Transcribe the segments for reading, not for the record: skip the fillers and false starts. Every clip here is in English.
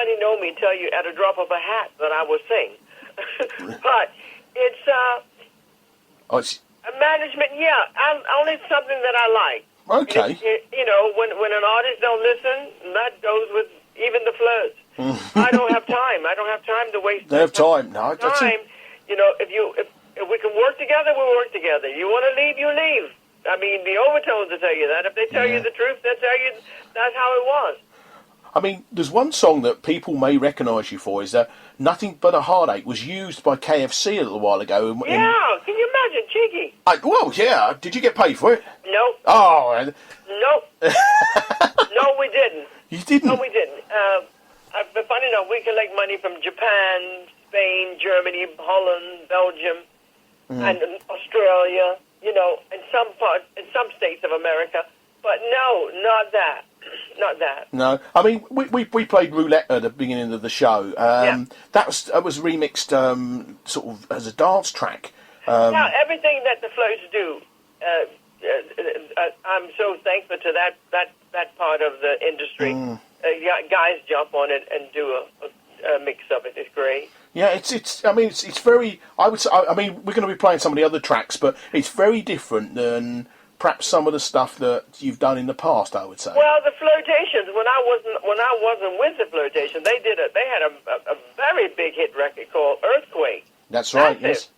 anybody know me, tell you at a drop of a hat that I will sing. But it's management. Yeah, only something that I like. Okay. You know, when an artist don't listen, that goes with even the Flirts. I don't have time. I don't have time to waste. They have time. No, that's time. You know, if we can work together, we'll work together. You want to leave, you leave. I mean, the overtones will tell you that. If they tell you the truth, they'll tell you that's how it was. I mean, there's one song that people may recognise you for, is that Nothing But a Heartache was used by KFC a little while ago. Yeah, can you imagine? Cheeky. Well, yeah. Did you get paid for it? Nope. Oh. Nope. No, we didn't. You didn't? No, we didn't. But funny enough, we collect money from Japan, Spain, Germany, Holland, Belgium, and Australia, you know, in some states of America. But no, not that. Not that. No, I mean we played Roulette at the beginning of the show. That was remixed sort of as a dance track. Now everything that the Flirts do, I'm so thankful to that part of the industry. Guys jump on it and do a mix of it. It's great. Yeah, it's. I mean, it's very. I would say. I mean, we're going to be playing some of the other tracks, but it's very different than perhaps some of the stuff that you've done in the past, I would say. Well, the Flirtations, when I wasn't with the Flirtations, they had a very big hit record called Earthquake. That's right. Yes.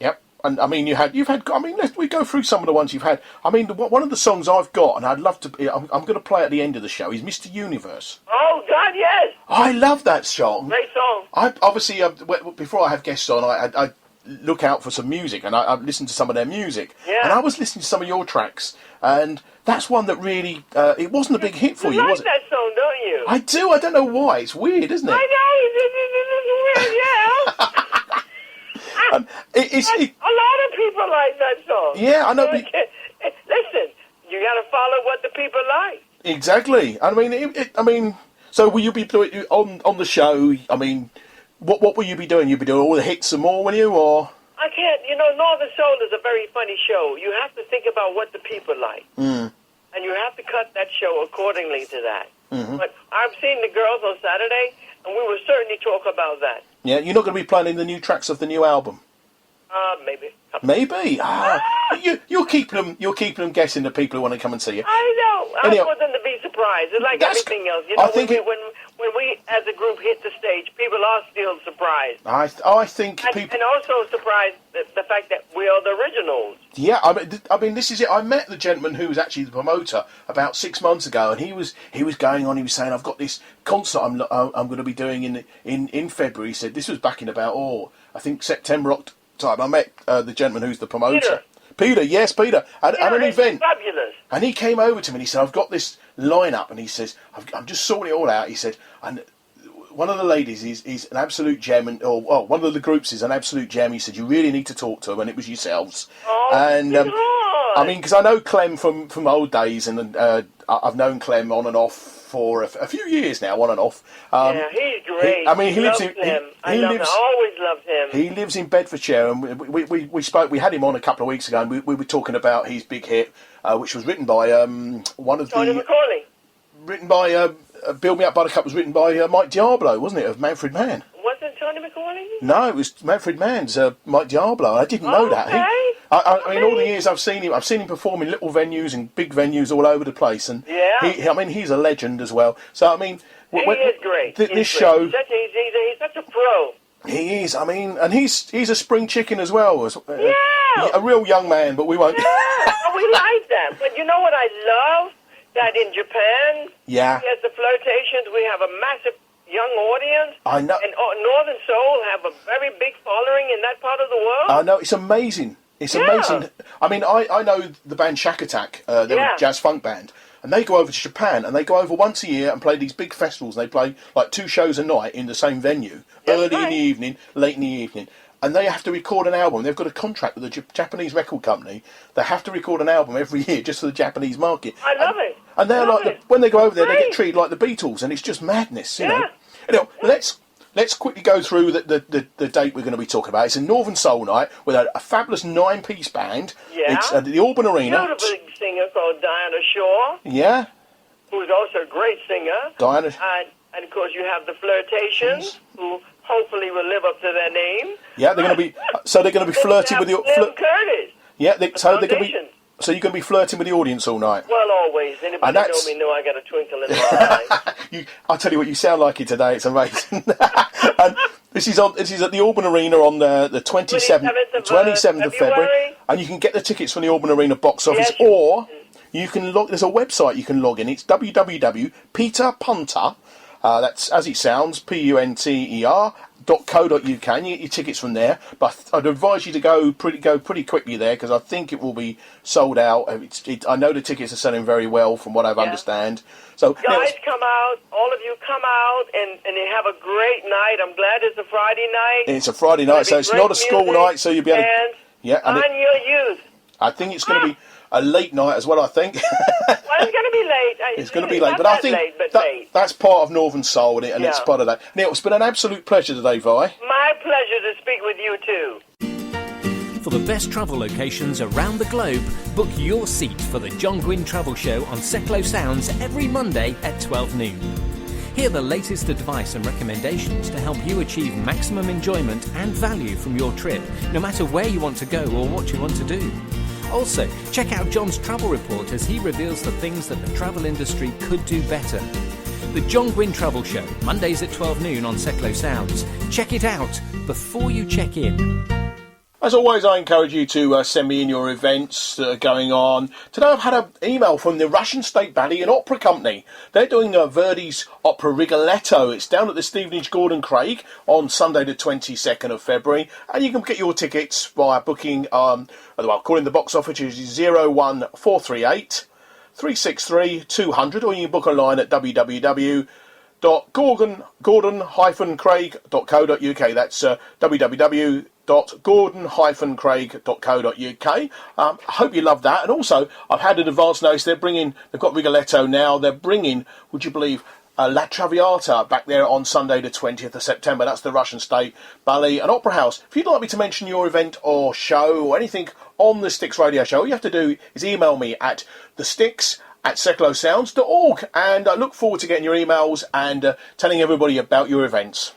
Yep. And I mean, you've had. I mean, we go through some of the ones you've had. I mean, one of the songs I've got, and I'd love to. I'm going to play at the end of the show, is Mr. Universe. Oh God, yes. I love that song. Great song. I obviously before I have guests on, I look out for some music, and I listen to some of their music. Yeah. And I was listening to some of your tracks, and that's one that really, it wasn't a big hit for you, like was it? that song, don't you? I do. I don't know why. It's weird, isn't it? I know. It's weird, yeah. A lot of people like that song. Yeah, I know. Listen, you got to follow what the people like. Exactly. I mean, so will you be on the show? I mean, what will you be doing? You'll be doing all the hits and more, will you, or? I can't. You know, Northern Soul is a very funny show. You have to think about what the people like, and you have to cut that show accordingly to that. But I've seen the girls on Saturday, and we will certainly talk about that. Yeah, you're not going to be playing the new tracks of the new album. Maybe. Maybe. You're keeping them guessing, the people who want to come and see you. I know. I want them to be surprised. It's like everything else. You know, when we as a group hit the stage, people are still surprised. I think people... And also surprised the fact that we are the originals. Yeah, I mean, this is it. I met the gentleman who was actually the promoter about 6 months ago, and he was going on. He was saying, "I've got this concert I'm going to be doing in February." He said this was back in about I think September, October time. I met the gentleman who's the promoter. Peter, yes, Peter. At an event. Fabulous. And he came over to me and he said, "I've got this lineup," and he says, "I'm just sorting it all out." He said, "And one of the ladies is an absolute gem, one of the groups is an absolute gem." He said, "You really need to talk to them," and it was yourselves. Oh, and I mean, because I know Clem from old days, and I've known Clem on and off for a few years now, on and off. Yeah, he's great. He lives in. I always loved him. He lives in Bedfordshire, and we spoke. We had him on a couple of weeks ago, and we were talking about his big hit, which was written by Tony McCauley. Written by "Build Me Up, Buttercup" was written by Mike Diablo, wasn't it? Of Manfred Mann. Wasn't Tony McCauley? No, it was Manfred Mann's Mike Diablo. I didn't know that. I mean, all the years I've seen him perform in little venues and big venues all over the place, and he's a legend as well. So I mean, he is great. This show, he's such a pro. He is. I mean, and he's a spring chicken as well. Yeah, a real young man, but we won't. Yeah, we like that. But you know what I love? That in Japan, as the Flirtations, we have a massive young audience. I know. And Northern Soul have a very big following in that part of the world. I know. It's amazing. It's amazing. I mean, I know the band Shack Attack. They're a jazz funk band. And they go over to Japan, and they go over once a year and play these big festivals. And they play like 2 shows a night in the same venue, early in the evening, late in the evening. And they have to record an album. They've got a contract with the Japanese record company. They have to record an album every year just for the Japanese market. I love it. And they're when they go over there, they get treated like the Beatles, and it's just madness, you know. Anyway, let's quickly go through the date we're going to be talking about. It's a Northern Soul Night with a fabulous 9-piece band. Yeah. It's at the Auburn Arena. Beautiful singer called Diane Shaw. Yeah. Who's also a great singer. Diana. And, of course, you have the Flirtations, who hopefully will live up to their name. Yeah, they're going to be... So they're going to be flirting with the... Curtis. Yeah, so they're going to be... So you're going to be flirting with the audience all night? Well, always. Anybody know me know I got a twinkle in my eye. I'll tell you what, you sound like it today. It's amazing. And this is at the Auburn Arena on the 27th of February. And you can get the tickets from the Auburn Arena box office, or you can log... There's a website you can log in. It's www.peterpunter, that's as it sounds, punter.co.uk, and you get your tickets from there. But I'd advise you to go pretty quickly there, because I think it will be sold out. I know the tickets are selling very well from what I've understand. So guys, come out. All of you come out and you have a great night. I'm glad it's a Friday night. It's a Friday night, so it's not a school night, so you'll be able to... Yeah, and your youth. I think it's going to be a late night as well, I think. Well, it's going to be late. It's going to be late, but I think that's part of Northern Soul, and it's part of that. Neil, it's been an absolute pleasure today, Vi. My pleasure to speak with you, too. For the best travel locations around the globe, book your seat for the John Gwynn Travel Show on Seklo Sounds every Monday at 12 noon. Hear the latest advice and recommendations to help you achieve maximum enjoyment and value from your trip, no matter where you want to go or what you want to do. Also, check out John's travel report as he reveals the things that the travel industry could do better. The John Gwynn Travel Show, Mondays at 12 noon on Seklo Sounds. Check it out before you check in. As always, I encourage you to send me in your events that are going on. Today I've had an email from the Russian State Ballet and Opera Company. They're doing Verdi's opera Rigoletto. It's down at the Stevenage Gordon Craig on Sunday the 22nd of February. And you can get your tickets via booking, calling the box office, which is 01438 363 200, or you can book online at www.gordon-craig.co.uk. That's www.gordon-craig.co.uk. I hope you love that. And also, I've had an advance notice. They've got Rigoletto now. They're bringing, would you believe, La Traviata back there on Sunday the 20th of September. That's the Russian State Ballet and Opera House. If you'd like me to mention your event or show or anything on the Sticks Radio Show, all you have to do is email me at thesticks@seklosounds.org, and I look forward to getting your emails and telling everybody about your events.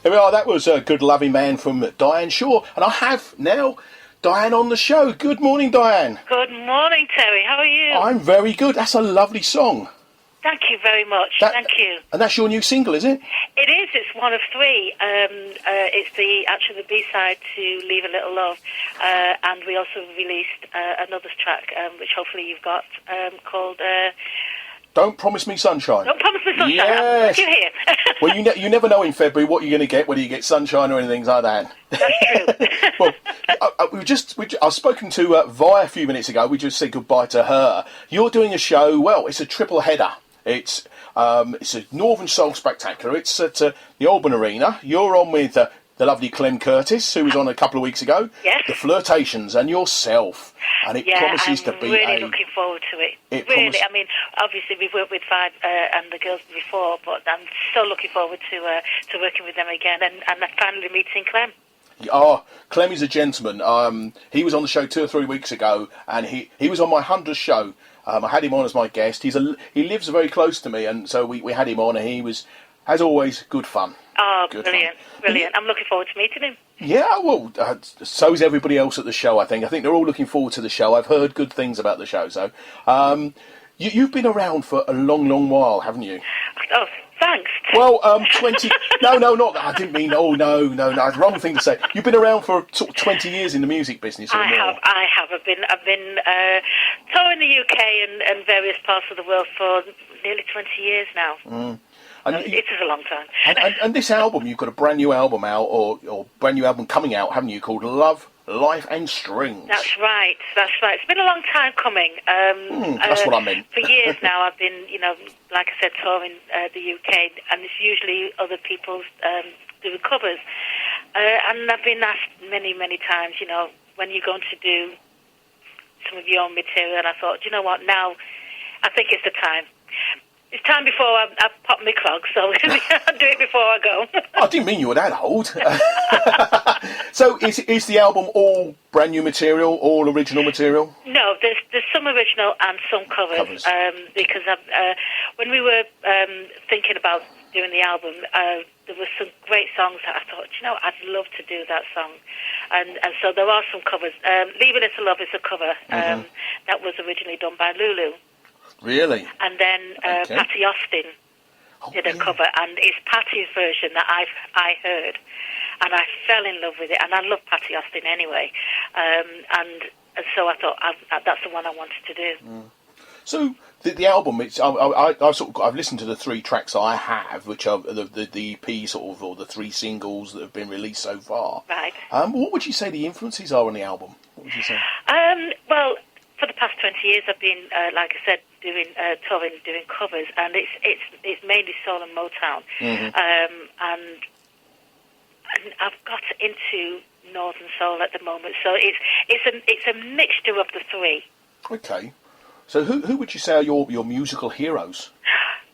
Here we are. That was a good, loving man from Diane Shaw, and I have now Diane on the show. Good morning, Diane. Good morning, Terry. How are you? I'm very good. That's a lovely song. Thank you very much. Thank you. And that's your new single, is it? It is. It's one of three. It's actually the B-side to Leave a Little Love, and we also released another track, which hopefully you've got, called... Don't Promise Me Sunshine. Don't Promise Me Sunshine. Yes. You hear? Well, you never know in February what you're going to get, whether you get sunshine or anything like that. That's true. Well, I've spoken to Vi a few minutes ago. We just said goodbye to her. You're doing a show. Well, it's a triple header. It's a Northern Soul Spectacular. It's at the Alban Arena. You're on with the lovely Clem Curtis, who was on a couple of weeks ago. Yes. The Flirtations and yourself. And it promises to be I'm really looking forward to it. Really, I mean, obviously we've worked with Five and the girls before, but I'm so looking forward to working with them again and finally meeting Clem. Oh, Clem is a gentleman. He was on the show 2 or 3 weeks ago, and he was on my 100th show. I had him on as my guest. He lives very close to me, and so we had him on, and he was, as always, good fun. Oh, good brilliant, fun. Brilliant. I'm looking forward to meeting him. Yeah, well, so is everybody else at the show, I think. I think they're all looking forward to the show. I've heard good things about the show, so... You've been around for a long, long while, haven't you? Oh, thanks. Well, 20... No, not that. I didn't mean... Oh, no. It's the wrong thing to say. You've been around for sort of 20 years in the music business or more. I have. I've been touring the UK and various parts of the world for nearly 20 years now. Mm. It is a long time. And this album, you've got a brand new album out, or brand new album coming out, haven't you, called Love, Life and Strings. That's right. It's been a long time coming. That's what I meant. For years now, I've been, like I said, touring the UK, and it's usually other people's doing covers. And I've been asked many, many times, when you're going to do some of your own material, and I thought, you know what, now I think it's the time. It's time before I pop my clogs, so I'll do it before I go. I didn't mean you were that old. So is the album all brand new material, all original material? No, there's some original and some covers. Because when we were thinking about doing the album, there were some great songs that I thought, I'd love to do that song. And so there are some covers. Leave a Little Love is a cover that was originally done by Lulu. Really? And then Patty Austin did a cover, and it's Patty's version that I heard, and I fell in love with it, and I love Patty Austin anyway, and so I thought that's the one I wanted to do. So the album, I've listened to the 3 tracks I have, which are the EP sort of, or the 3 singles that have been released so far. Right. What would you say the influences are on the album? What would you say? Well, for the past 20 years, I've been, like I said, touring, doing covers, and it's mainly soul and Motown, and I've got into Northern Soul at the moment, so it's a mixture of the 3. Okay, so who would you say are your musical heroes?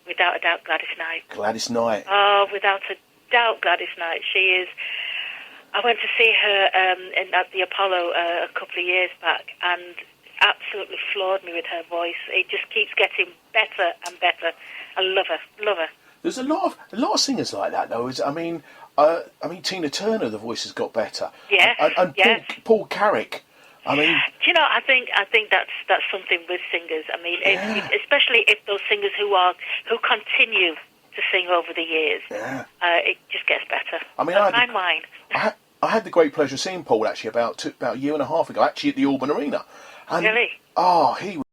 Without a doubt, Gladys Knight. Gladys Knight. Oh, without a doubt, Gladys Knight. She is. I went to see her at the Apollo a couple of years back, and absolutely floored me with her voice. It just keeps getting better and better. I love her. There's a lot of singers like that, though. I mean, Tina Turner, the voice has got better. Yeah, and Paul Carrick. I mean, I think that's something with singers. I mean, especially if those singers who continue to sing over the years, it just gets better. I mean, I had the great pleasure of seeing Paul actually about a year and a half ago, actually at the Alban Arena. And, really? Oh, he was